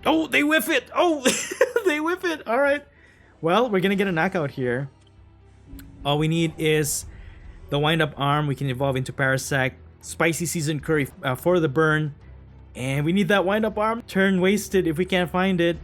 Oh, they whiff it! Oh, they whiff it! Alright. Well, we're gonna get a knockout here. All we need is the WINDUP ARM. We can evolve into PARASECT. Spicy Seasoned Curry for the burn. And we need that WINDUP ARM. Turn wasted if we can't find it.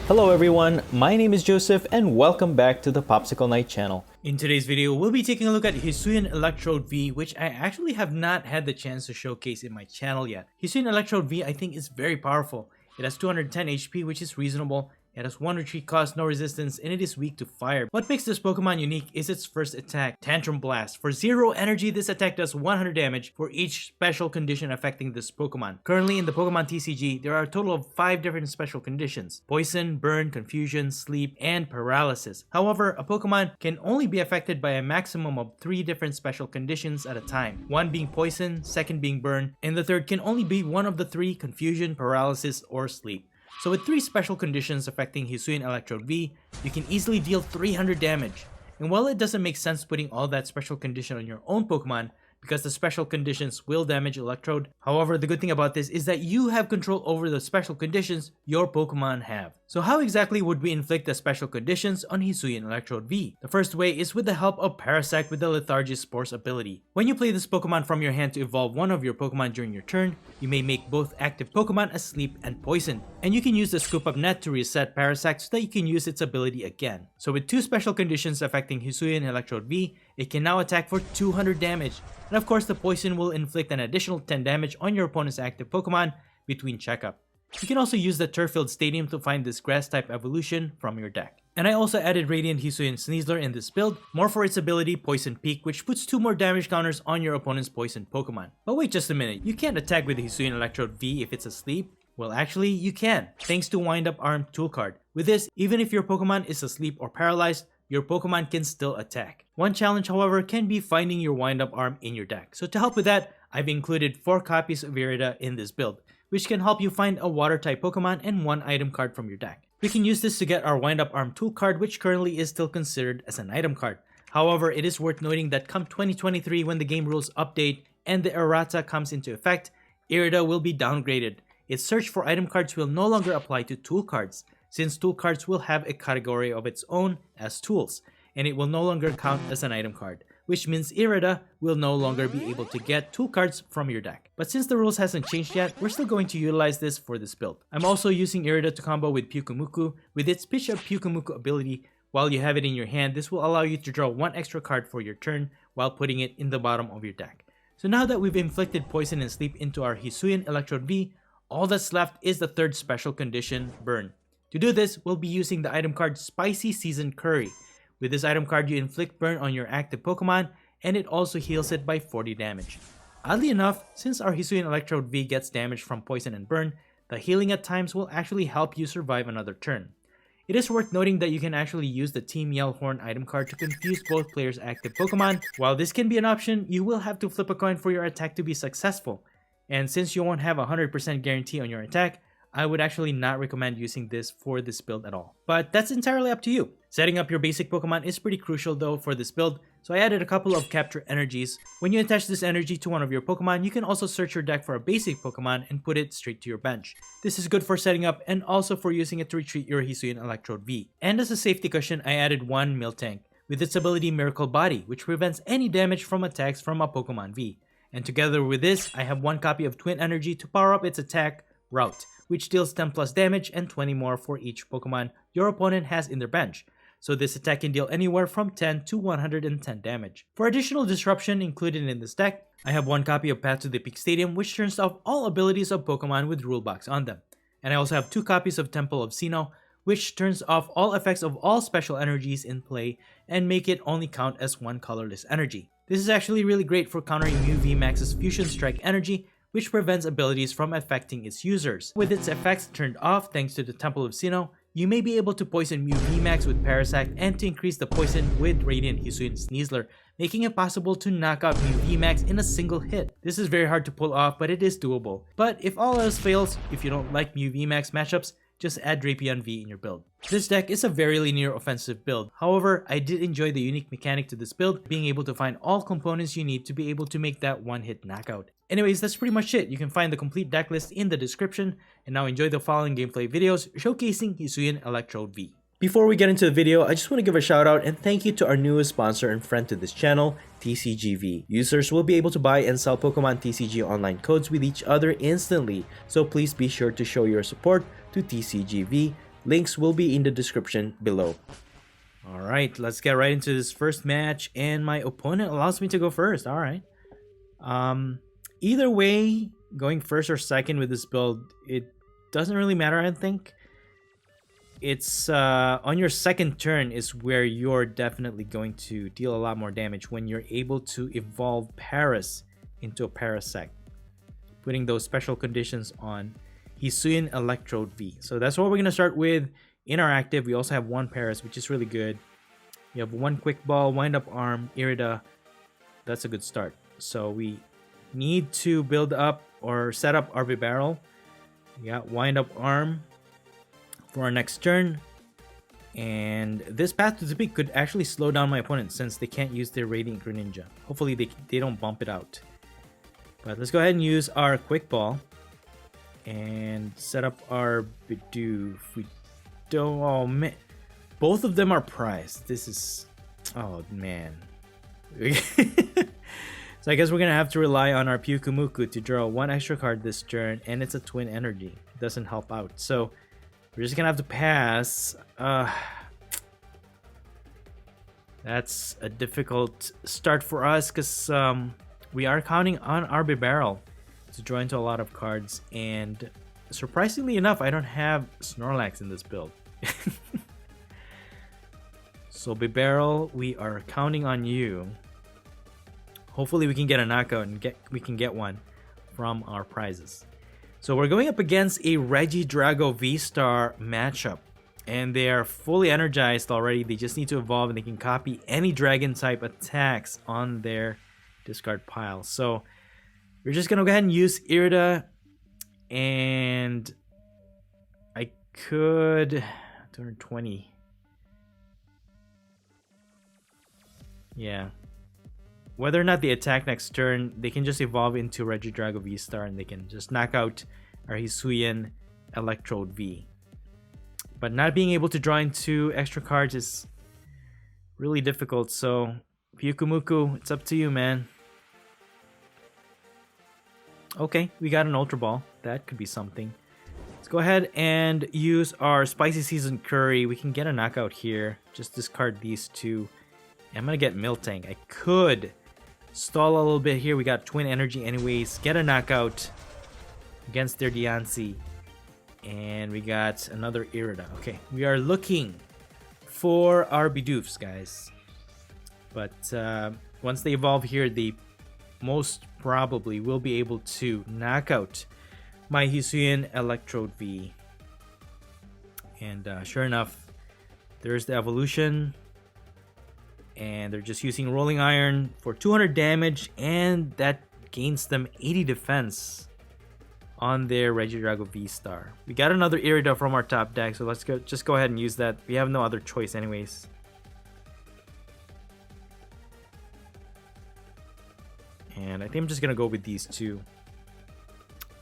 Hello everyone, my name is Joseph and welcome back to the Popsicleknight channel. In today's video, we'll be taking a look at Hisuian ELECTRODE V, which I actually have not had the chance to showcase in my channel yet. Hisuian ELECTRODE V I think is very powerful. It has 210 HP, which is reasonable. It has 1 retreat cost, no resistance, and it is weak to fire. What makes this Pokemon unique is its first attack, Tantrum Blast. For 0 energy, this attack does 100 damage for each special condition affecting this Pokemon. Currently in the Pokemon TCG, there are a total of 5 different special conditions: Poison, Burn, Confusion, Sleep, and Paralysis. However, a Pokemon can only be affected by a maximum of 3 different special conditions at a time. One being Poison, second being Burn, and the third can only be one of the 3: Confusion, Paralysis, or Sleep. So with 3 special conditions affecting Hisuian ELECTRODE V, you can easily deal 300 damage. And while it doesn't make sense putting all that special condition on your own Pokemon, because the special conditions will damage Electrode, however, the good thing about this is that you have control over the special conditions your Pokemon have. So how exactly would we inflict the special conditions on Hisuian ELECTRODE V? The first way is with the help of PARASECT with the Lethargic Spores ability. When you play this Pokemon from your hand to evolve one of your Pokemon during your turn, you may make both active Pokemon asleep and poisoned. And you can use the Scoop Up Net to reset PARASECT so that you can use its ability again. So with 2 special conditions affecting Hisuian ELECTRODE V, it can now attack for 200 damage. And of course, the poison will inflict an additional 10 damage on your opponent's active Pokemon between checkup. You can also use the Turf-filled Stadium to find this grass-type evolution from your deck. And I also added Radiant Hisuian Sneasler in this build, more for its ability Poison Peak, which puts 2 more damage counters on your opponent's poison Pokemon. But wait just a minute, you can't attack with Hisuian ELECTRODE V if it's asleep? Well, actually, you can, thanks to WINDUP ARM tool card. With this, even if your Pokemon is asleep or paralyzed, your Pokemon can still attack. One challenge, however, can be finding your WINDUP ARM in your deck. So to help with that, I've included 4 copies of Irida in this build, which can help you find a Water-type Pokemon and 1 item card from your deck. We can use this to get our WINDUP ARM tool card, which currently is still considered as an item card. However, it is worth noting that come 2023, when the game rules update and the errata comes into effect, Irida will be downgraded. Its search for item cards will no longer apply to tool cards, since tool cards will have a category of its own as tools, and it will no longer count as an item card, which means Irida will no longer be able to get tool cards from your deck. But since the rules hasn't changed yet, we're still going to utilize this for this build. I'm also using Irida to combo with Pyukumuku with its Pitch Up Pyukumuku ability. While you have it in your hand, this will allow you to draw 1 extra card for your turn while putting it in the bottom of your deck. So now that we've inflicted poison and sleep into our Hisuian ELECTRODE V, all that's left is the 3rd special condition, Burn. To do this, we'll be using the item card Spicy Seasoned Curry. With this item card, you inflict burn on your active Pokemon, and it also heals it by 40 damage. Oddly enough, since our Hisuian ELECTRODE V gets damage from poison and burn, the healing at times will actually help you survive another turn. It is worth noting that you can actually use the Team Yellhorn item card to confuse both players' active Pokemon. While this can be an option, you will have to flip a coin for your attack to be successful. And since you won't have a 100% guarantee on your attack, I would actually not recommend using this for this build at all. But that's entirely up to you. Setting up your basic Pokemon is pretty crucial though for this build, so I added a couple of Capture Energies. When you attach this energy to one of your Pokemon, you can also search your deck for a basic Pokemon and put it straight to your bench. This is good for setting up and also for using it to retreat your Hisuian ELECTRODE V. And as a safety cushion, I added 1 Miltank with its ability Miracle Body, which prevents any damage from attacks from a Pokemon V. And together with this, I have 1 copy of Twin Energy to power up its attack, Route, which deals 10 plus damage and 20 more for each Pokemon your opponent has in their bench. So this attack can deal anywhere from 10 to 110 damage. For additional disruption included in this deck, I have 1 copy of Path to the Peak Stadium, which turns off all abilities of Pokemon with Rulebox on them. And I also have 2 copies of Temple of Sinnoh, which turns off all effects of all special energies in play and make it only count as 1 colorless energy. This is actually really great for countering Mew VMAX's Fusion Strike energy, which prevents abilities from affecting its users. With its effects turned off thanks to the Temple of Sinnoh, you may be able to poison Mew VMAX with PARASECT and to increase the poison with Radiant Hisuian Sneasler, making it possible to knock out Mew VMAX in a single hit. This is very hard to pull off, but it is doable. But if all else fails, if you don't like Mew VMAX matchups, just add Drapion V in your build. This deck is a very linear offensive build. However, I did enjoy the unique mechanic to this build, being able to find all components you need to be able to make that one-hit knockout. Anyways, that's pretty much it. You can find the complete deck list in the description. And now enjoy the following gameplay videos showcasing Hisuian ELECTRODE V. Before we get into the video, I just want to give a shout out and thank you to our newest sponsor and friend to this channel, TCGV. Users will be able to buy and sell Pokemon TCG online codes with each other instantly, so please be sure to show your support to TCGV. Links will be in the description below. Alright, let's get right into this first match, and my opponent allows me to go first. Alright. Either way, going first or second with this build, it doesn't really matter, I think. It's on your second turn is where you're definitely going to deal a lot more damage when you're able to evolve Paras into a PARASECT, putting those special conditions on Hisuian ELECTRODE V. So that's what we're going to start with in our active. We also have one Paras, which is really good. You have one Quick Ball, WINDUP ARM, Irida. That's a good start. So we need to build up or set up our Barrel. We got WINDUP ARM for our next turn, and this Path to the Peak could actually slow down my opponent since they can't use their Radiant Greninja. Hopefully they don't bump it out. But let's go ahead and use our Quick Ball and set up our Bidoof. We don't, oh man, both of them are prized. This is, oh man. So I guess we're gonna have to rely on our Pyukumuku to draw one extra card this turn, and it's a Twin Energy. It doesn't help out, so we're just gonna have to pass. That's a difficult start for us because we are counting on our Barrel to draw into a lot of cards, and surprisingly enough, I don't have Snorlax in this build. So Barrel, we are counting on you. Hopefully we can get a knockout and we can get one from our prizes. So we're going up against a Regidrago VSTAR matchup, and they are fully energized already. They just need to evolve, and they can copy any dragon type attacks on their discard pile. So we're just gonna go ahead and use Irida, and I could 220. Yeah. Whether or not they attack next turn, they can just evolve into Regidrago VSTAR and they can just knock out our Hisuian ELECTRODE V. But not being able to draw into extra cards is really difficult, so Pyukumuku, it's up to you, man. Okay, we got an Ultra Ball. That could be something. Let's go ahead and use our Spicy Season Curry. We can get a knockout here. Just discard these two. I'm gonna get Miltank. I could stall a little bit here. We got Twin Energy anyways. Get a knockout against their Diancie. And we got another Irida. Okay, we are looking for our Bidoofs, guys. But once they evolve here, they most probably will be able to knock out my Hisuian ELECTRODE V. And sure enough, there's the evolution. And they're just using Rolling Iron for 200 damage, and that gains them 80 defense on their Regidrago VSTAR. We got another Irida from our top deck, so let's just go ahead and use that. We have no other choice anyways. And I think I'm just gonna go with these two.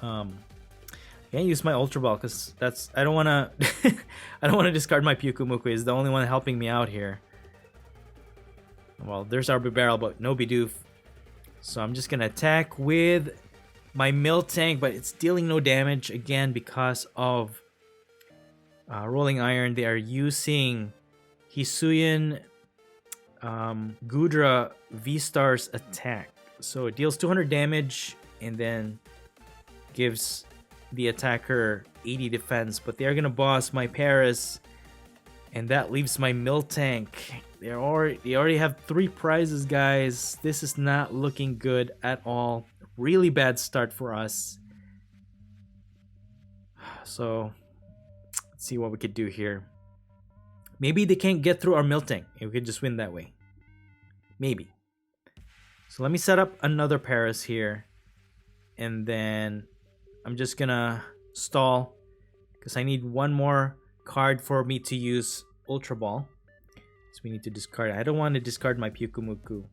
I can't use my Ultra Ball because I don't wanna I don't wanna discard my Pyukumuku. It's the only one helping me out here. Well, there's our Barrel, but no Bidoof. So I'm just gonna attack with my Miltank, but it's dealing no damage again because of Rolling Iron. They are using Hisuian Gudra VSTAR's attack. So it deals 200 damage and then gives the attacker 80 defense, but they are gonna boss my Paras, and that leaves my Miltank. They already have 3 prizes, guys. This is not looking good at all. Really bad start for us. So let's see what we could do here. Maybe they can't get through our Miltank and we could just win that way. Maybe. So let me set up another Paras here, and then I'm just gonna stall because I need one more card for me to use Ultra Ball. So we need to discard. I don't want to discard my Pyukumuku.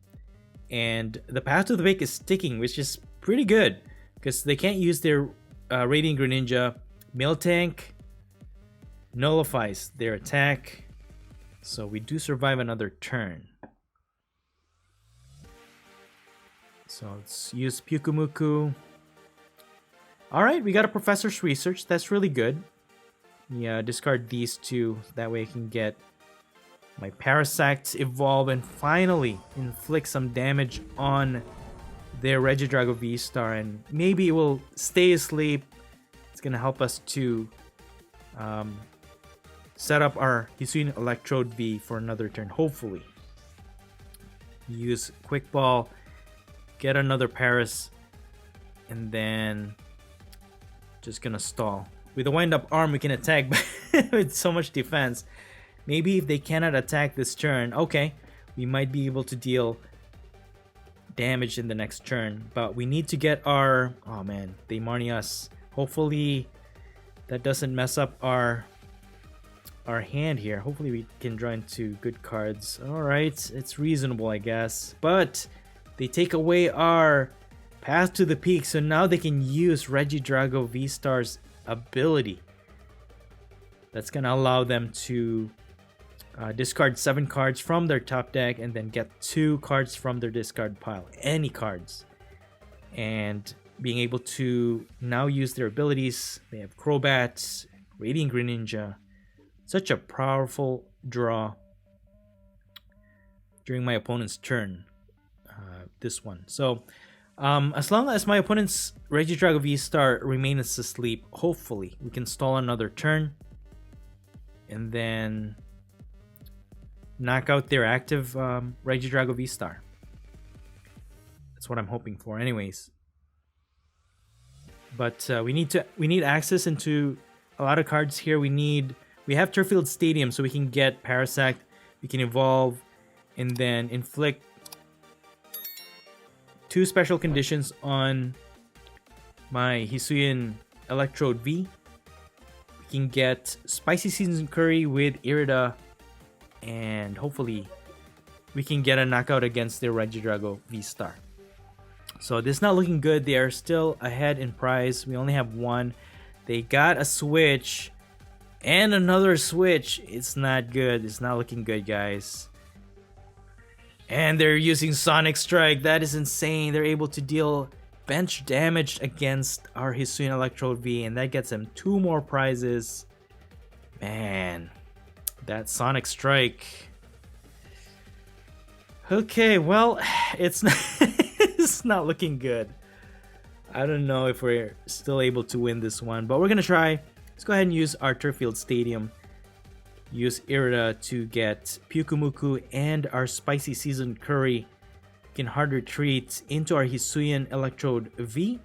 And the Path to the Peak is sticking, which is pretty good. because they can't use their Radiant Greninja. Miltank nullifies their attack, so we do survive another turn. So let's use Pyukumuku. Alright, we got a Professor's Research. That's really good. Yeah, discard these two. That way I can get my Parasect evolve and finally inflict some damage on their Regidrago VSTAR. And maybe it will stay asleep. It's going to help us to set up our Hisuian ELECTRODE V for another turn, hopefully. Use Quick Ball, get another Paras, and then just gonna stall. With the WINDUP ARM, we can attack with so much defense. Maybe if they cannot attack this turn, okay, we might be able to deal damage in the next turn. But we need to get our... Oh man, they Marnie us. Hopefully that doesn't mess up our hand here. Hopefully we can draw into good cards. Alright, it's reasonable, I guess. But they take away our Path to the Peak, so now they can use Regidrago VSTAR's ability. That's gonna allow them to discard 7 cards from their top deck and then get 2 cards from their discard pile, any cards, and being able to now use their abilities. They have Crobat, Radiant Greninja. Such a powerful draw during my opponent's turn, this one. So as long as my opponent's Regidrago VSTAR remains asleep, hopefully we can stall another turn and then knock out their active Regidrago VSTAR. That's what I'm hoping for anyways. But we need access into a lot of cards here. We have Turffield Stadium, so we can get Parasect, we can evolve, and then inflict 2 special conditions on my Hisuian ELECTRODE V. We can get Spicy Seasoned Curry with Irida, and hopefully we can get a knockout against their Regidrago VSTAR. So this is not looking good. They are still ahead in prize. We only have 1. They got a switch and another switch. It's not good. It's not looking good, guys. And they're using Sonic Strike. That is insane. They're able to deal bench damage against our Hisuian ELECTRODE V, and that gets them 2 more prizes. Man, that Sonic Strike. Okay, well, it's not, it's not looking good. I don't know if we're still able to win this one, but we're gonna try. Let's go ahead and use our Turffield Stadium. Use Irida to get Pyukumuku and our Spicy Seasoned Curry. We can hard retreat into our Hisuian ELECTRODE V.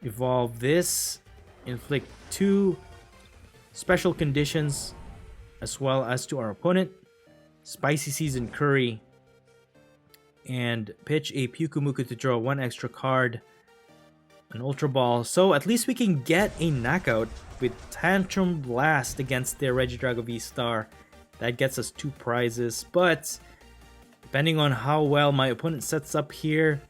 Evolve this. Inflict 2 special conditions as well as to our opponent. Spicy Seasoned Curry. And pitch a Pyukumuku to draw 1 extra card. An Ultra Ball. So at least we can get a knockout with Tantrum Blast against their Regidrago VSTAR. That gets us 2 prizes. But depending on how well my opponent sets up here,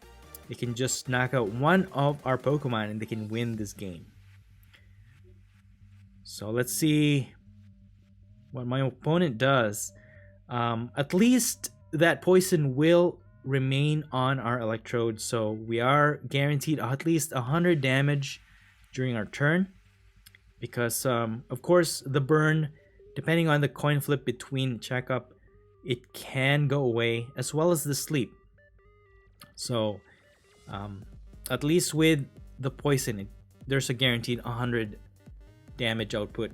they can just knock out 1 of our Pokemon and they can win this game. So let's see what my opponent does. At least that poison will remain on our Electrode, so we are guaranteed at least 100 damage during our turn, because of course the burn, depending on the coin flip between checkup, it can go away, as well as the sleep. So at least with the poison, there's a guaranteed 100 damage output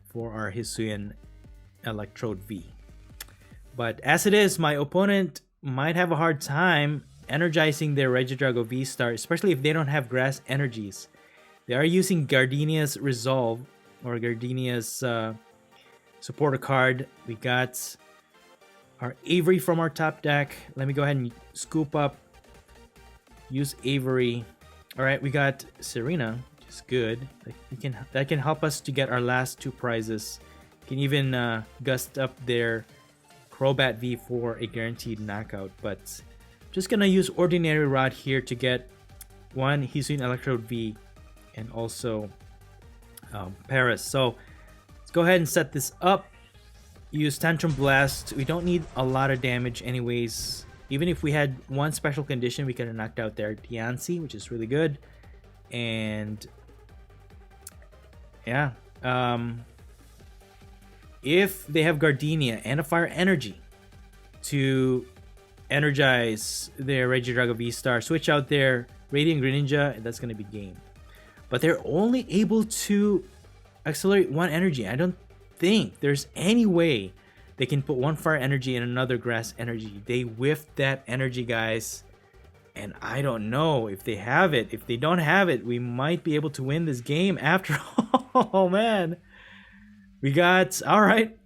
for our Hisuian ELECTRODE V. But as it is, my opponent might have a hard time energizing their Regidrago VSTAR, especially if they don't have grass energies. They are using Gardenia's Resolve, or Gardenia's supporter card. We got our Avery from our top deck. Let me go ahead and scoop up. Use Avery. Alright, we got Serena, which is good. That can help us to get our last 2 prizes. Can even gust up their Crobat V for a guaranteed knockout, but Just gonna use Ordinary Rod here to get one Hisuian ELECTRODE V and also Paras. So let's go ahead and set this up. Use Tantrum Blast. We don't need a lot of damage anyways. Even if we had one special condition, we could have knocked out their Diancie, which is really good. And yeah, if they have Gardenia and a Fire Energy to energize their Regidrago VSTAR, switch out their Radiant Greninja, that's going to be game. But they're only able to accelerate one energy. I don't think there's any way they can put one Fire Energy and another Grass Energy. They whiffed that energy, guys. And I don't know if they have it. If they don't have it, we might be able to win this game after all. Oh, man. We got... Alright.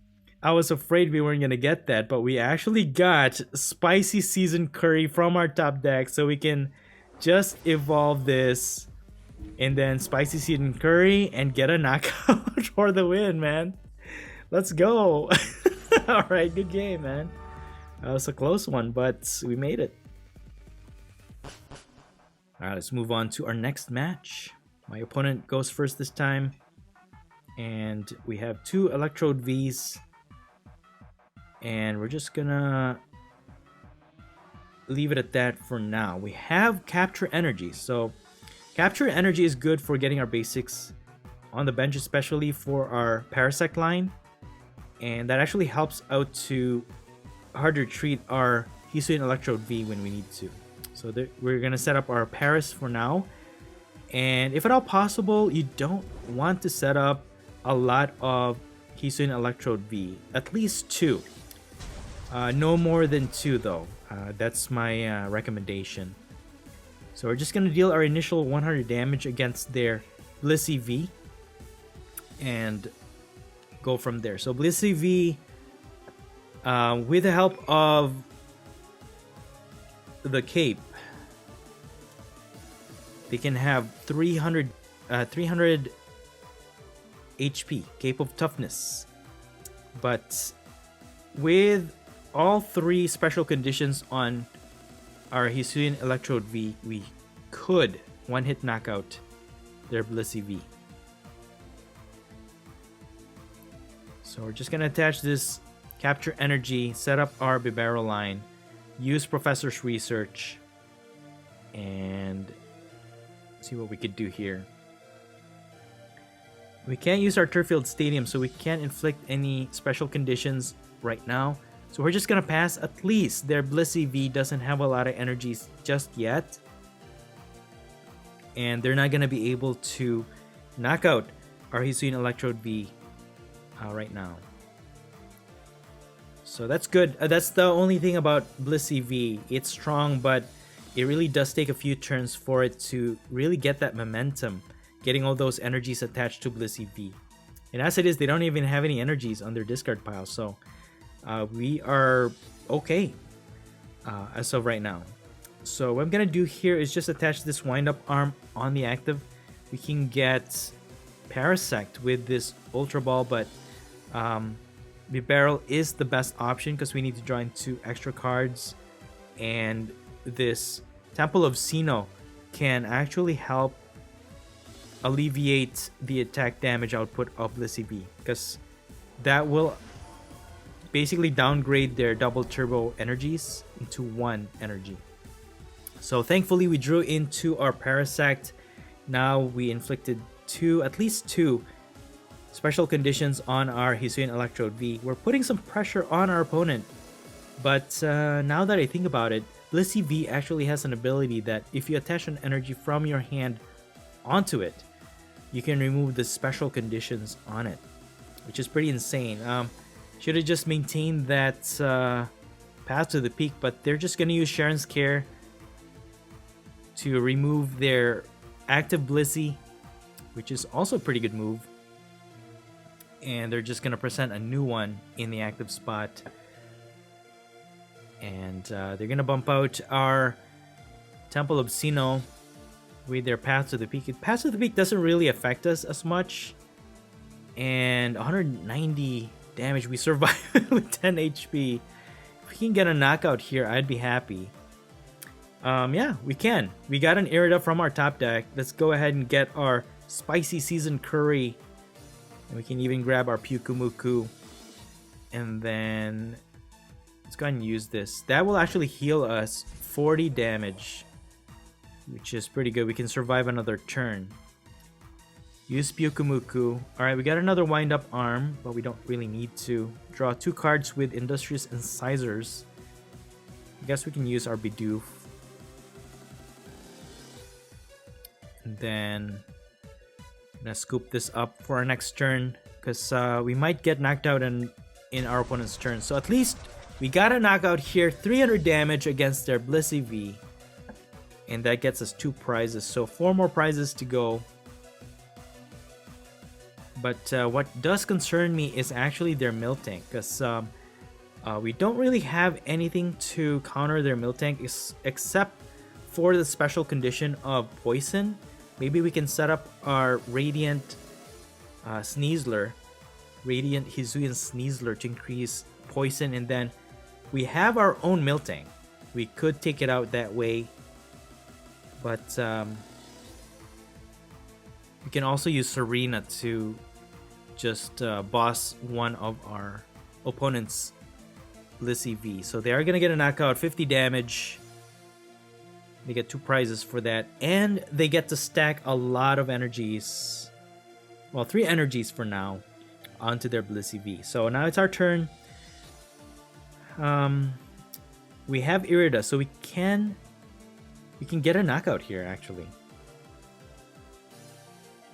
I was afraid we weren't going to get that. But we actually got Spicy Seasoned Curry from our top deck. So we can just evolve this. And then Spicy Seasoned Curry and get a knockout for the win, man. Let's go. Alright, good game, man. That was a close one, but we made it. Alright, let's move on to our next match. My opponent goes first this time. And we have two Electrode Vs. And we're just gonna leave it at that for now. We have Capture Energy. So Capture Energy is good for getting our basics on the bench, especially for our PARASECT line. And that actually helps out to harder treat our Hisuian ELECTRODE V when we need to. So we're going to set up our Paras for now. And if at all possible, you don't want to set up a lot of Hisuian ELECTRODE V. At least two. No more than two though. That's my recommendation. So we're just going to deal our initial 100 damage against their Blissey V. And go from there. So Blissey V, with the help of the cape, they can have 300 HP, Cape of Toughness. But with all three special conditions on our Hisuian ELECTRODE V, we could one-hit knockout their Blissey V. So we're just going to attach this Capture Energy, set up our Bibarel line, use Professor's Research, and see what we could do here. We can't use our Turffield Stadium, so we can't inflict any special conditions right now. So we're just going to pass. At least their Blissey V doesn't have a lot of energies just yet. And they're not going to be able to knock out our Hisuian ELECTRODE V right now. So that's good. That's the only thing about Blissey V. It's strong, but it really does take a few turns for it to really get that momentum, getting all those energies attached to Blissey V. And as it is, they don't even have any energies on their discard pile, so we are okay as of right now. So what I'm gonna do here is just attach this WINDUP ARM on the active. We can get PARASECT with this Ultra Ball, but Bibarel is the best option because we need to draw in 2 extra cards, and this Temple of Sinnoh can actually help alleviate the attack damage output of Blissey V, because that will basically downgrade their double turbo energies into 1 energy. So thankfully we drew into our PARASECT. Now we inflicted at least two special conditions on our Hisuian ELECTRODE V. We're putting some pressure on our opponent, but now that I think about it, Blissey V actually has an ability that if you attach an energy from your hand onto it, you can remove the special conditions on it, which is pretty insane. Should have just maintained that path to the peak, but they're just going to use Sharon's Care to remove their active Blissey, which is also a pretty good move. And they're just going to present a new one in the active spot. And they're going to bump out our Temple of Sinnoh with their Path to the Peak. Path to the Peak doesn't really affect us as much. And 190 damage. We survive with 10 HP. If we can get a knockout here, I'd be happy. Yeah, we can. We got an Irida from our top deck. Let's go ahead and get our spicy seasoned curry. And we can even grab our Pyukumuku. And then let's go ahead and use this. That will actually heal us 40 damage, which is pretty good. We can survive another turn. Use Pyukumuku. Alright, we got another wind-up arm, but we don't really need to. Draw 2 cards with Industrious Incisors. I guess we can use our Bidoof. And then I'm gonna scoop this up for our next turn, because we might get knocked out in our opponent's turn. So at least we got a knockout here, 300 damage against their Blissey V. And that gets us 2 prizes, so 4 more prizes to go. But what does concern me is actually their Miltank, because we don't really have anything to counter their Miltank except for the special condition of poison. Maybe we can set up our Radiant Sneasler, Radiant Hisuian Sneasler, to increase poison, and then we have our own Miltank. We could take it out that way, but we can also use Serena to just boss one of our opponent's Blissey V. So they are going to get a knockout, 50 damage. They get 2 prizes for that, and they get to stack a lot of energies. Well, 3 energies for now onto their Blissey V. So now it's our turn. We have Irida, so we can get a knockout here actually.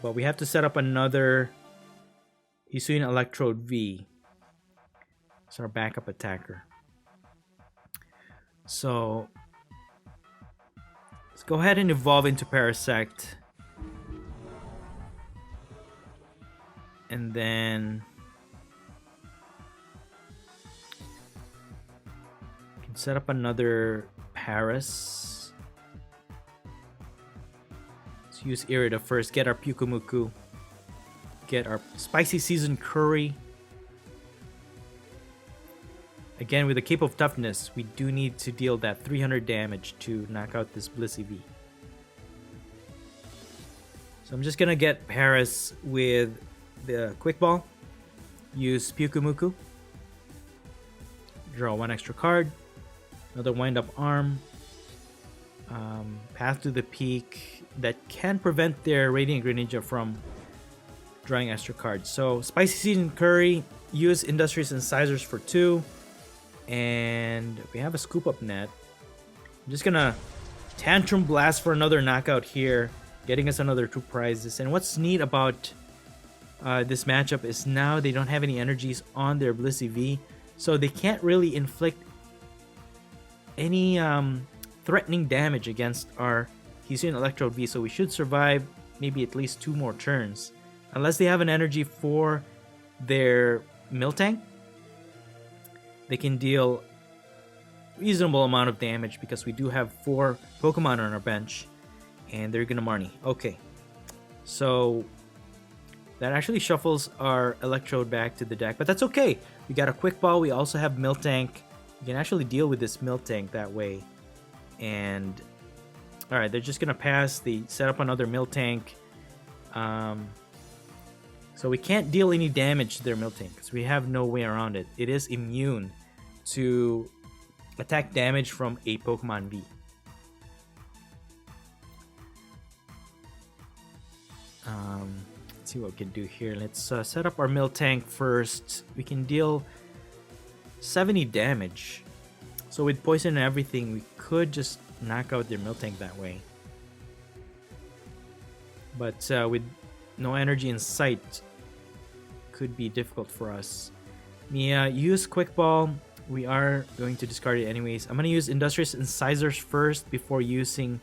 But we have to set up another Hisuian ELECTRODE V. It's our backup attacker. So let's go ahead and evolve into PARASECT. And then we can set up another Paras. Let's use Irida first, get our Pyukumuku, get our spicy seasoned curry. Again, with the Cape of Toughness, we do need to deal that 300 damage to knock out this Blissey V. So I'm just gonna get Paras with the Quick Ball, use Pyukumuku, draw 1 extra card, another wind-up arm, Path to the Peak that can prevent their Radiant Greninja from drawing extra cards. So Spicy Seasoned Curry, use Industrious Incisors for 2, and we have a Scoop Up Net. I'm just gonna Tantrum Blast for another knockout here, getting us another 2 prizes. And what's neat about this matchup is now they don't have any energies on their Blissey V, so they can't really inflict any threatening damage against our Hisuian ELECTRODE V, so we should survive maybe at least 2 more turns. Unless they have an energy for their Miltank, they can deal reasonable amount of damage because we do have 4 Pokemon on our bench, and they're gonna Marnie. Okay, so that actually shuffles our Electrode back to the deck, but that's okay. We got a Quick Ball. We also have Miltank. We can actually deal with this Miltank that way. And all right, they're just gonna pass. They set up another Miltank. So we can't deal any damage to their Miltank because we have no way around it. It is immune to attack damage from a Pokemon V. Let's see what we can do here. Let's set up our Miltank first. We can deal 70 damage. So with poison and everything, we could just knock out their Miltank that way. But with no energy in sight, could be difficult for us. Use Quick Ball. We are going to discard it anyways. I'm going to use Industrious Incisors first before using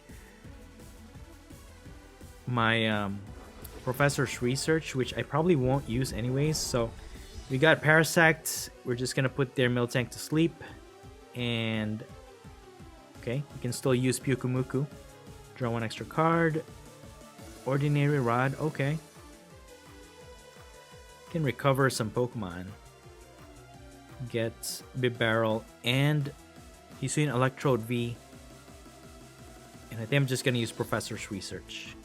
my Professor's Research, which I probably won't use anyways. So we got Parasect. We're just going to put their Miltank to sleep. And okay, we can still use Pyukumuku. Draw 1 extra card. Ordinary Rod, okay. Can recover some Pokemon. Get Bibarel and Hisuian ELECTRODE V. And I think I'm just going to use Professor's Research.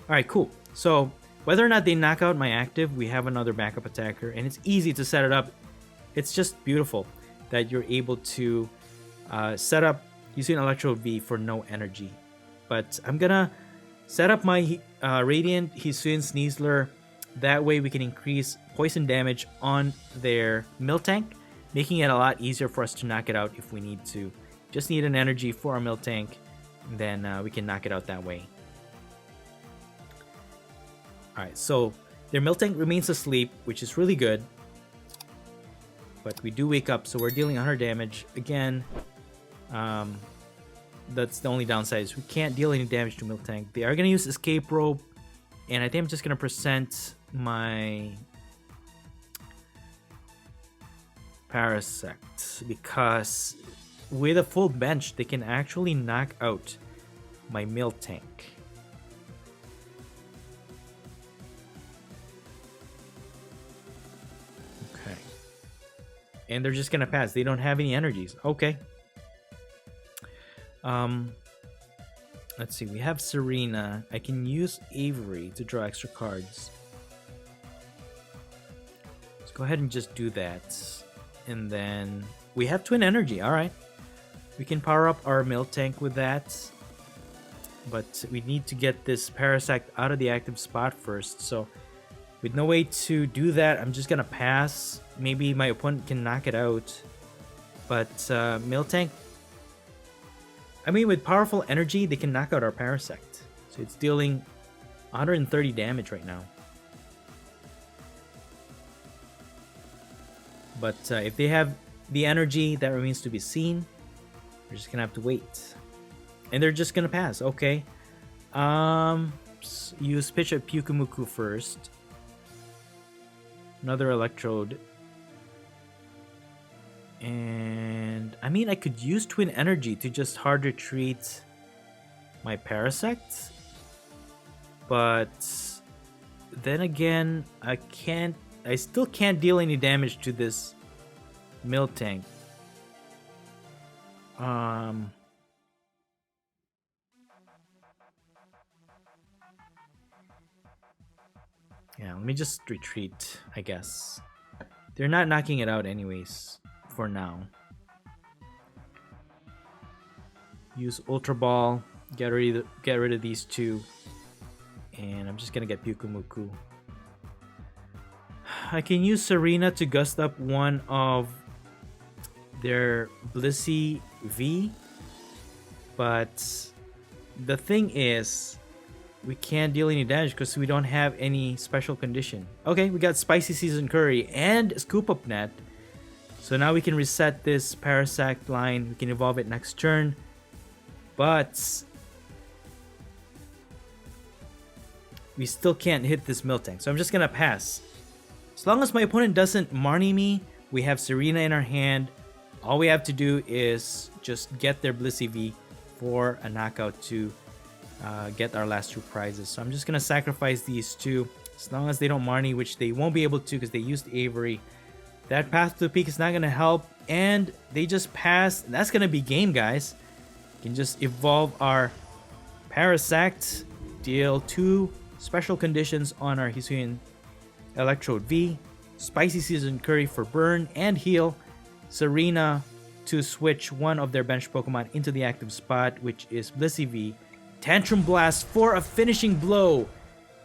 Alright, cool. So, whether or not they knock out my active, we have another backup attacker. And it's easy to set it up. It's just beautiful that you're able to set up Hisuian ELECTRODE V for no energy. But I'm going to set up my Radiant Hisuian Sneasler. That way we can increase poison damage on their Miltank, making it a lot easier for us to knock it out if we need to. Just need an energy for our Miltank, then we can knock it out that way. Alright, so their Miltank remains asleep, which is really good. But we do wake up, so we're dealing 100 damage. Again, that's the only downside, is we can't deal any damage to Miltank. They are going to use Escape Rope, and I think I'm just going to present my Parasect, because with a full bench, they can actually knock out my Miltank. Okay. And they're just going to pass. They don't have any energies. Okay. Let's see. We have Serena. I can use Avery to draw extra cards. Let's go ahead and just do that. And then we have Twin Energy. All right. We can power up our Miltank with that. But we need to get this Parasect out of the active spot first. So with no way to do that, I'm just going to pass. Maybe my opponent can knock it out. But Miltank, I mean, with powerful energy, they can knock out our Parasect. So it's dealing 130 damage right now. But if they have the energy, that remains to be seen. We're just going to have to wait. And they're just going to pass. Okay. Use Pitch at Pyukumuku first. Another Electrode. And I mean, I could use Twin Energy to just hard retreat my Parasect. But then again, I still can't deal any damage to this Miltank. Yeah, let me just retreat, I guess. They're not knocking it out anyways, for now. Use Ultra Ball, get rid of these two. And I'm just gonna get Pyukumuku. I can use Serena to gust up one of their Blissey V. But the thing is, we can't deal any damage because we don't have any special condition. Okay, we got Spicy Seasoned Curry and Scoop Up Net. So now we can reset this Parasect line. We can evolve it next turn. But we still can't hit this Miltank. So I'm just going to pass. As long as my opponent doesn't Marnie me, we have Serena in our hand. All we have to do is just get their Blissey V for a knockout to get our last two prizes. So I'm just going to sacrifice these two. As long as they don't Marnie, which they won't be able to because they used Avery. That path to the peak is not going to help. And they just passed. That's going to be game, guys. We can just evolve our Parasect. Deal 2 special conditions on our Hisuian ELECTRODE V. Spicy Seasoned Curry for burn and heal. Serena to switch one of their bench Pokemon into the active spot, which is Blissey V. Tantrum Blast for a finishing blow,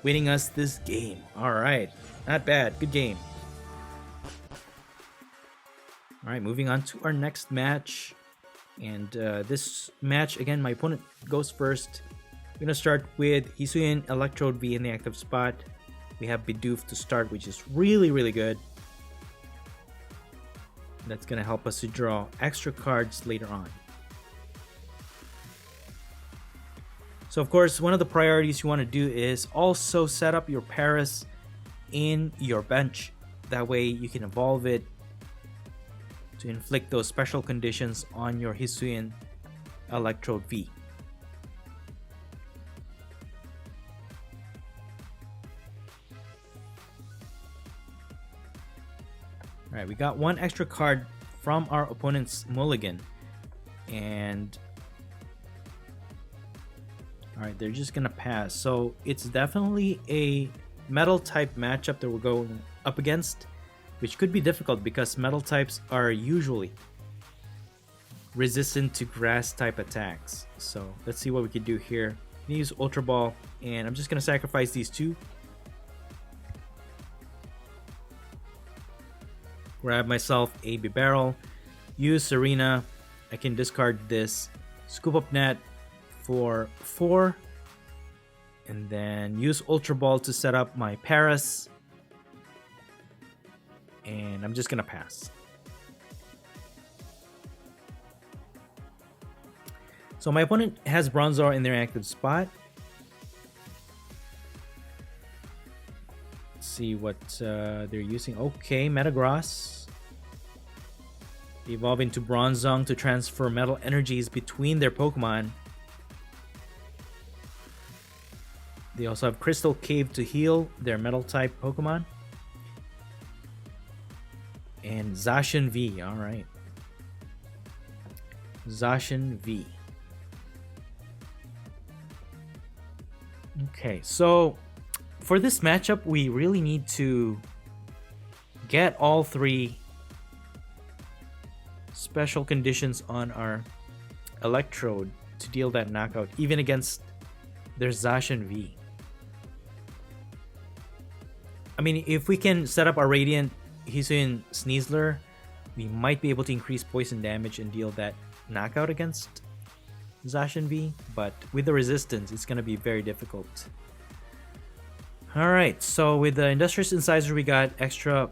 winning us this game. Alright, not bad. Good game. Alright, moving on to our next match. And this match, again, my opponent goes first. We're going to start with Hisuian ELECTRODE V in the active spot. We have Bidoof to start, which is really, really good. That's going to help us to draw extra cards later on. So, of course, one of the priorities you want to do is also set up your Paras in your bench. That way you can evolve it to inflict those special conditions on your Hisuian ELECTRODE V. Alright, we got one extra card from our opponent's mulligan. And Alright, they're just gonna pass. So it's definitely a metal type matchup that we're going up against, which could be difficult because metal types are usually resistant to grass type attacks. So let's see what we can do here. I'm gonna use Ultra Ball, and I'm just gonna sacrifice these two. Grab myself a Barrel, use Serena. I can discard this Scoop Up Net for 4, and then use Ultra Ball to set up my Paras, and I'm just gonna pass. So my opponent has Bronzor in their active spot. Let's see what they're using. Okay, Metagross. Evolve into Bronzong to transfer metal energies between their Pokemon. They also have Crystal Cave to heal their metal type Pokemon. And Zacian V, alright. Zacian V. Okay, so for this matchup, we really need to get all 3 special conditions on our Electrode to deal that knockout, even against their Zacian V. I mean, if we can set up our Radiant Hisuian Sneasler, we might be able to increase poison damage and deal that knockout against Zacian V, but with the resistance, it's going to be very difficult. Alright, so with the Industrious Incisor, we got extra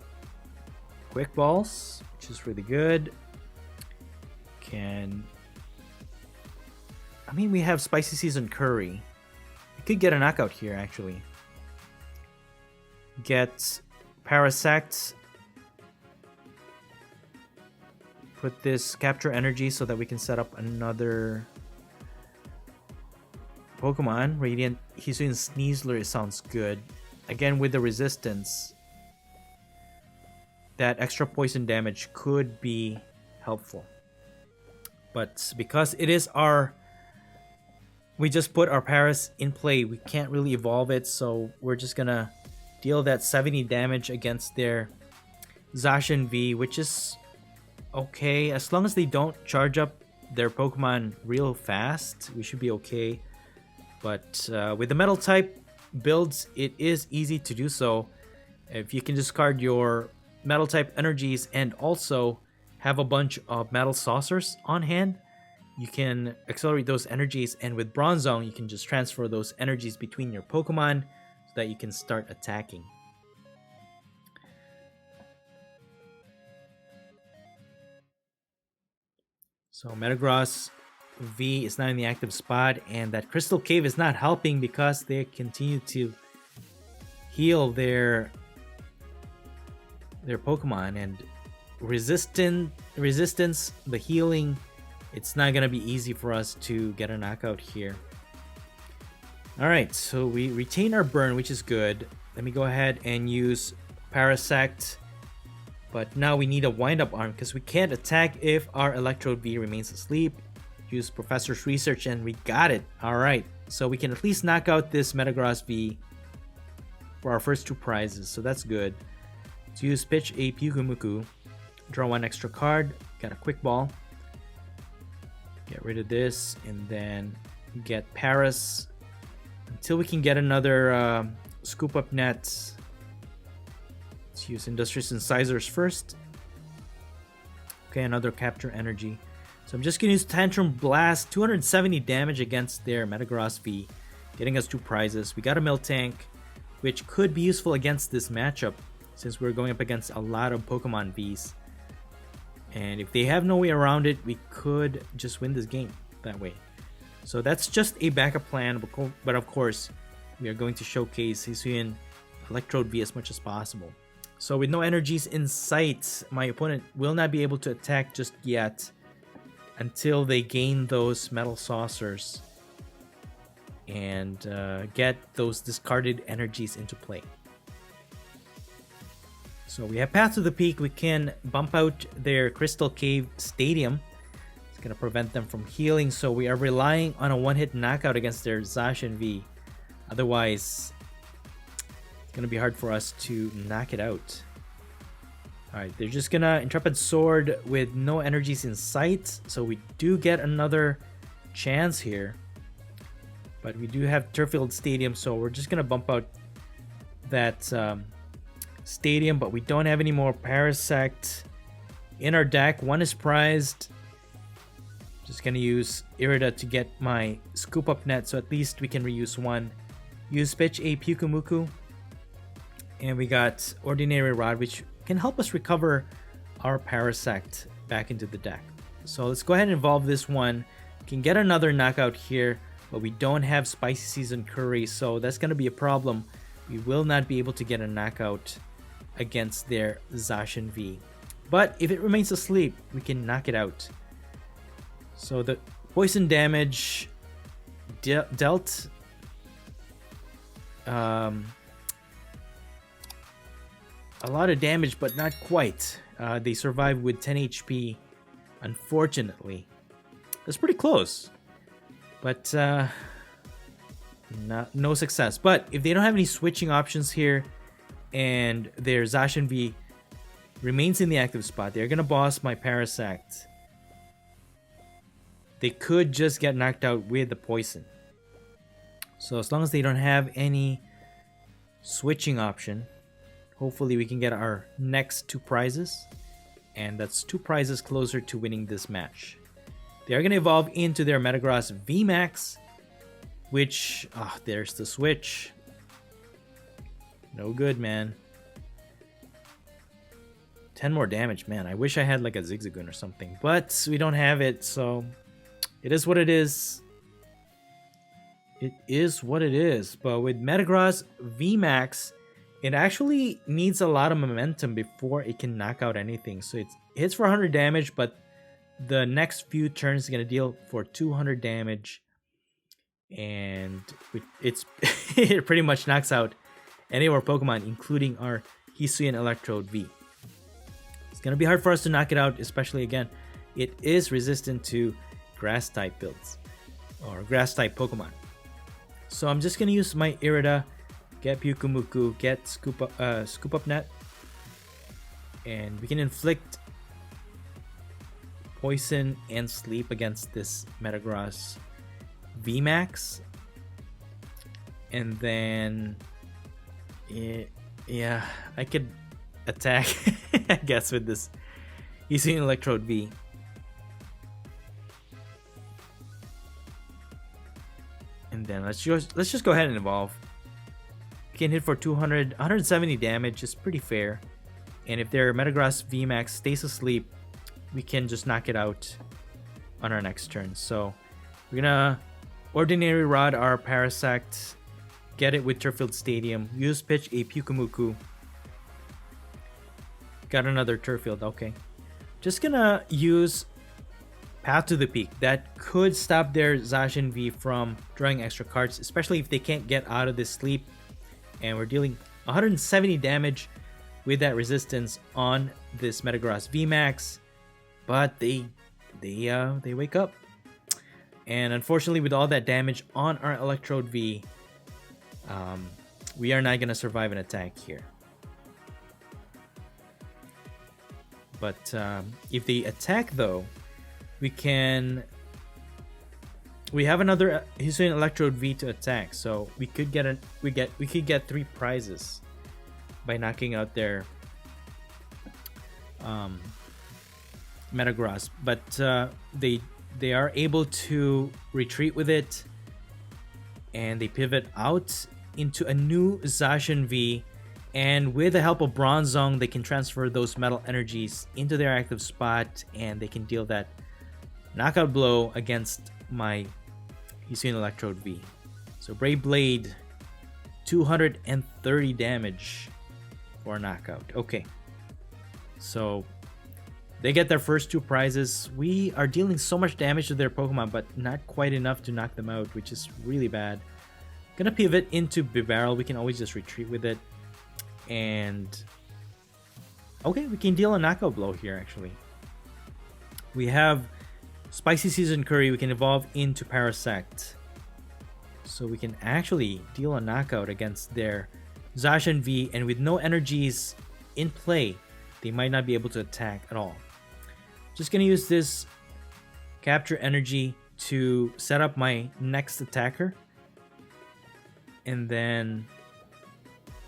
Quick Balls, which is really good. I mean, we have Spicy Season Curry. We could get a knockout here, actually. Get Parasect. Put this Capture Energy so that we can set up another Pokemon. Radiant Hisuian Sneasler sounds good. Again, with the resistance, that extra poison damage could be helpful. But because it is we just put our Paras in play, we can't really evolve it, so we're just gonna deal that 70 damage against their Zacian V, which is okay. As long as they don't charge up their Pokemon real fast, we should be okay. But with the metal type builds, it is easy to do so. If you can discard your metal type energies and also have a bunch of metal saucers on hand, you can accelerate those energies, and with Bronzong, you can just transfer those energies between your Pokemon so that you can start attacking. So Metagross V is not in the active spot, and that Crystal Cave is not helping because they continue to heal their Pokemon, and resistance, the healing, it's not gonna be easy for us to get a knockout here. Alright, so we retain our burn, which is good. Let me go ahead and use Parasect, but now we need a wind-up arm because we can't attack if our Electrode V remains asleep. Use Professor's Research, and we got it. Alright, so we can at least knock out this Metagross V for our first 2 prizes, so that's good. Let's use Pitch a Pyukumuku, draw 1 extra card, got a Quick Ball, get rid of this, and then get Paras until we can get another Scoop Up Net. Let's use Industrious Incisors first. Okay, another Capture Energy. So I'm just going to use Tantrum Blast, 270 damage against their Metagross V, getting us 2 prizes. We got a Miltank, which could be useful against this matchup since we're going up against a lot of Pokemon Vs. And if they have no way around it, we could just win this game that way. So that's just a backup plan, but of course, we are going to showcase Hisuian Electrode V as much as possible. So with no energies in sight, my opponent will not be able to attack just yet until they gain those metal saucers and get those discarded energies into play. So we have Path to the Peak. We can bump out their Crystal Cave Stadium. So gonna prevent them from healing, so we are relying on a one-hit knockout against their Zacian V. Otherwise, it's gonna be hard for us to knock it out. Alright, they're just gonna Intrepid Sword with no energies in sight, so we do get another chance here. But we do have Turffield Stadium, so we're just gonna bump out that Stadium, but we don't have any more Parasect in our deck. One is prized. Just gonna use Irida to get my Scoop Up Net, so at least we can reuse one. Use Pitch a Pyukumuku. And we got Ordinary Rod, which can help us recover our Parasect back into the deck. So let's go ahead and evolve this one. We can get another knockout here, but we don't have Spicy Season Curry, so that's gonna be a problem. We will not be able to get a knockout against their Zacian V. But if it remains asleep, we can knock it out. So the poison damage dealt a lot of damage, but not quite. They survived with 10 HP, unfortunately. That's pretty close, but no success. But if they don't have any switching options here, and their Zacian V remains in the active spot, they're gonna boss my Parasect. They could just get knocked out with the poison. So as long as they don't have any switching option, hopefully we can get our next 2 prizes. And that's 2 prizes closer to winning this match. They are going to evolve into their Metagross VMAX, which, there's the switch. No good, man. 10 more damage, man. I wish I had like a Zigzagoon or something, but we don't have it, so it is what it is. It is what it is. But with Metagross VMAX, it actually needs a lot of momentum before it can knock out anything. So it hits for 100 damage, but the next few turns is going to deal for 200 damage. And it pretty much knocks out any of our Pokemon, including our Hisuian ELECTRODE V. It's going to be hard for us to knock it out, especially again, it is resistant to Grass-type builds or Grass-type Pokemon. So I'm just going to use my Irida, get Pyukumuku, get Scoop Up Net, and we can inflict Poison and Sleep against this Metagross VMAX. And then, yeah, I could attack, I guess, with this Hisuian ELECTRODE V. And then let's just go ahead and evolve. We can hit for 170 damage, is pretty fair. And if their Metagross VMAX stays asleep, we can just knock it out on our next turn. So we're gonna Ordinary Rod our Parasect, get it with Turffield Stadium, use Pitch a Pyukumuku. Got another Turffield, okay. Just gonna use Path to the Peak. That could stop their Zacian V from drawing extra cards, especially if they can't get out of this sleep. And we're dealing 170 damage with that resistance on this Metagross VMAX. But they wake up. And unfortunately, with all that damage on our ELECTRODE V, we are not going to survive an attack here. But if they attack though, we have another Hisuian ELECTRODE V to attack, so we could get 3 prizes by knocking out their Metagross. But they are able to retreat with it, and they pivot out into a new Zacian V. And with the help of Bronzong, they can transfer those metal energies into their active spot, and they can deal that knockout blow against my Hisuian ELECTRODE V. So Brave Blade, 230 damage for a knockout. Okay, so they get their first 2 prizes. We are dealing so much damage to their Pokemon, but not quite enough to knock them out, which is really bad. Gonna pivot into Bibarel. We can always just retreat with it. And okay, we can deal a knockout blow here actually. We have Spicy Seasoned Curry, we can evolve into PARASECT. So we can actually deal a knockout against their Zacian V, and with no energies in play, they might not be able to attack at all. Just gonna use this capture energy to set up my next attacker, and then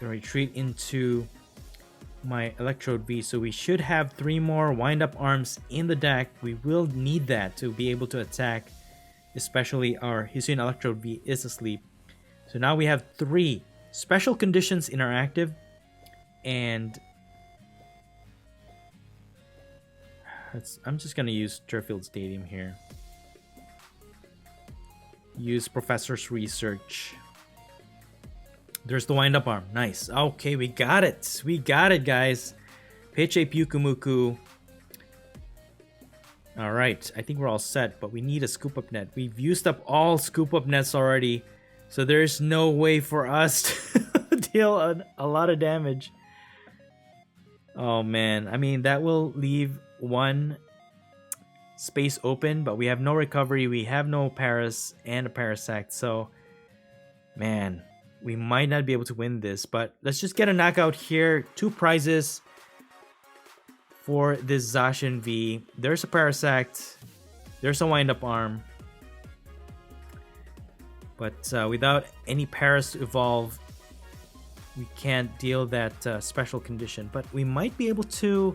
retreat into my Electrode V. So we should have 3 more wind-up arms in the deck. We will need that to be able to attack, especially our Hisuian Electrode V is asleep. So now we have 3 special conditions in our active, and I'm just gonna use Turffield Stadium here. Use Professor's Research. There's the wind-up arm. Nice. Okay, we got it. We got it, guys. Pitch a Pyukumuku. Alright, I think we're all set, but we need a scoop-up net. We've used up all scoop-up nets already, so there's no way for us to deal a lot of damage. Oh, man. I mean, that will leave 1 space open, but we have no recovery. We have no Paras and a Parasect, so, man, we might not be able to win this, but let's just get a knockout here. 2 prizes for this Zacian V. There's a Parasect. There's a wind-up arm. But without any Paras to evolve, we can't deal that special condition. But we might be able to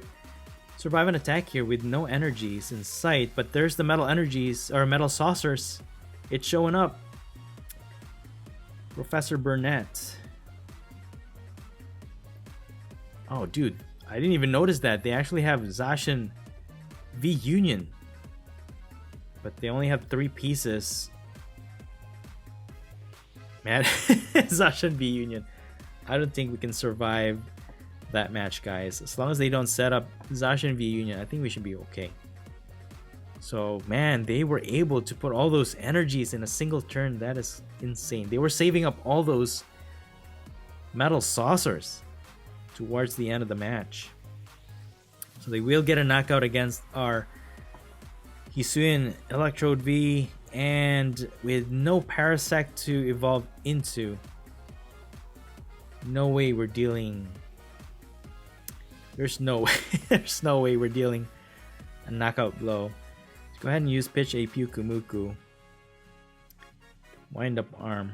survive an attack here with no energies in sight. But there's the metal energies, or metal saucers. It's showing up. Professor Burnett. Oh, dude. I didn't even notice that. They actually have Zacian V Union. But they only have 3 pieces. Man, Zacian V Union. I don't think we can survive that match, guys. As long as they don't set up Zacian V Union, I think we should be okay. So, man, they were able to put all those energies in a single turn. That is insane. They were saving up all those metal saucers towards the end of the match. So they will get a knockout against our Hisuian Electrode V, and with no Parasect to evolve into, no way we're dealing. There's no way. There's no way we're dealing a knockout blow. Let's go ahead and use Pitch a Pyukumuku. Wind up arm.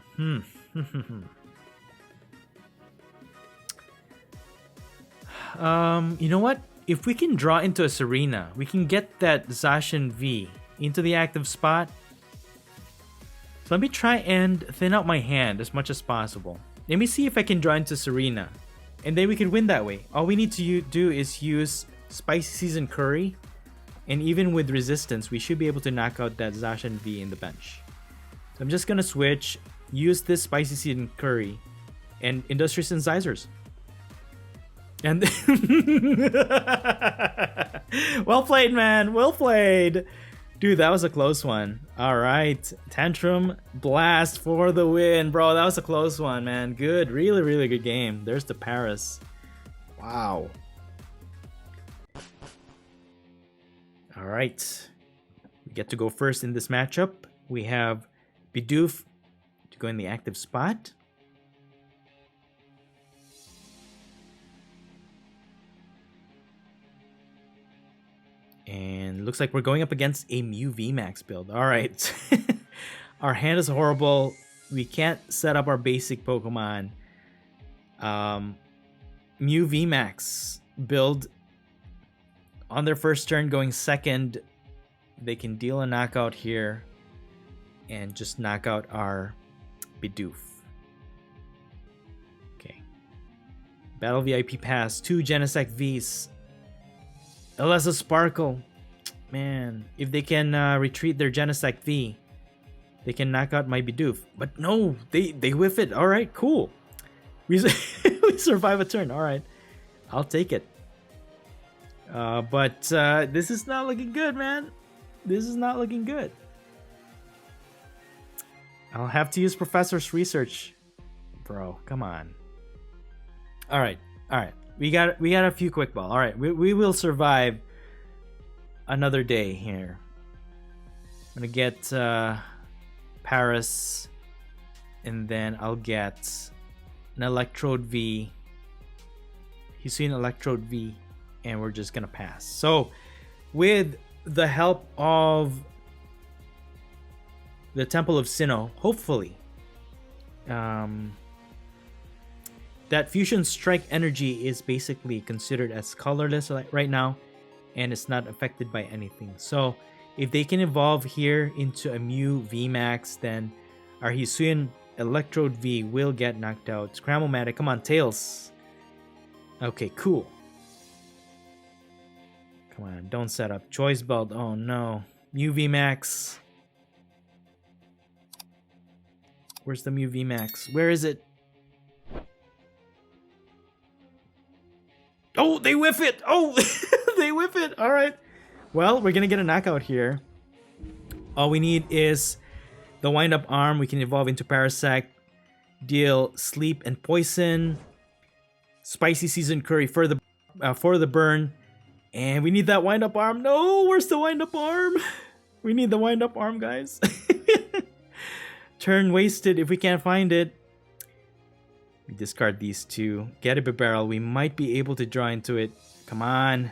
You know what? If we can draw into a Serena, we can get that Zacian V into the active spot. So let me try and thin out my hand as much as possible. Let me see if I can draw into Serena, and then we can win that way. All we need to do is use Spicy Seasoned Curry, and even with resistance, we should be able to knock out that Zacian V in the bench. So I'm just gonna switch, use this Spicy Seasoned Curry, and Industrious Incisors. And well played, man. Well played. Dude, that was a close one. All right. Tantrum Blast for the win, bro. That was a close one, man. Good. Really, really good game. There's the Paras. Wow. All right. We get to go first in this matchup. We have Bidoof to go in the active spot. And looks like we're going up against a Mew VMAX build. Alright. Our hand is horrible. We can't set up our basic Pokemon. Mew VMAX build. On their first turn, going second, they can deal a knockout here and just knock out our Bidoof. Okay. Battle VIP Pass, 2 Genesect Vs. Elesa Sparkle. Man, if they can retreat their Genesect V, they can knock out my Bidoof. But no, they whiff it. Alright, cool. We survive a turn. Alright, I'll take it. But this is not looking good, man. This is not looking good. I'll have to use Professor's Research. Bro, come on. Alright, alright. We got a few quick ball. All right, we will survive another day here. I'm gonna get Paras, and then I'll get an Electrode V, Hisuian ELECTRODE V, and we're just gonna pass. So with the help of the Temple of Sinnoh, hopefully that Fusion Strike energy is basically considered as colorless right now, and it's not affected by anything. So if they can evolve here into a Mew VMAX, then our Hisuian ELECTRODE V will get knocked out. Scramble-matic, come on, Tails. Okay, cool. Come on, don't set up. Choice Belt, oh no. Mew VMAX. Where's the Mew VMAX? Where is it? Oh, they whiff it! Oh, they whiff it! Alright. Well, we're gonna get a knockout here. All we need is the wind-up arm. We can evolve into Parasect, deal sleep and poison, spicy seasoned curry for the burn, and we need that wind-up arm. No, where's the wind-up arm? We need the wind-up arm, guys. Turn wasted if we can't find it. We discard these two. Get a barrel. We might be able to draw into it. Come on.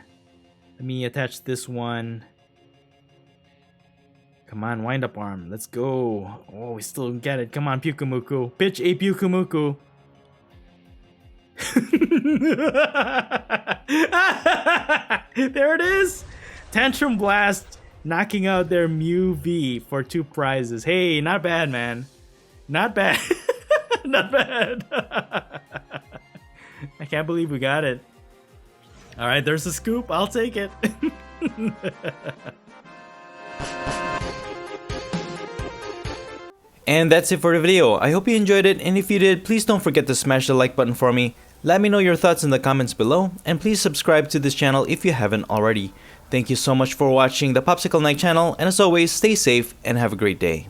Let me attach this one. Come on, wind up arm. Let's go. Oh, we still don't get it. Come on, Pyukumuku. Pitch a Pyukumuku. There it is. Tantrum Blast knocking out their Mew V for 2 prizes. Hey, not bad, man. Not bad. Not bad. I can't believe we got it. All right, there's a scoop. I'll take it. And that's it for the video. I hope you enjoyed it, and if you did, please don't forget to smash the like button for me. Let me know your thoughts in the comments below, and please subscribe to this channel if you haven't already. Thank you so much for watching the Popsicleknight channel, and as always, stay safe and have a great day.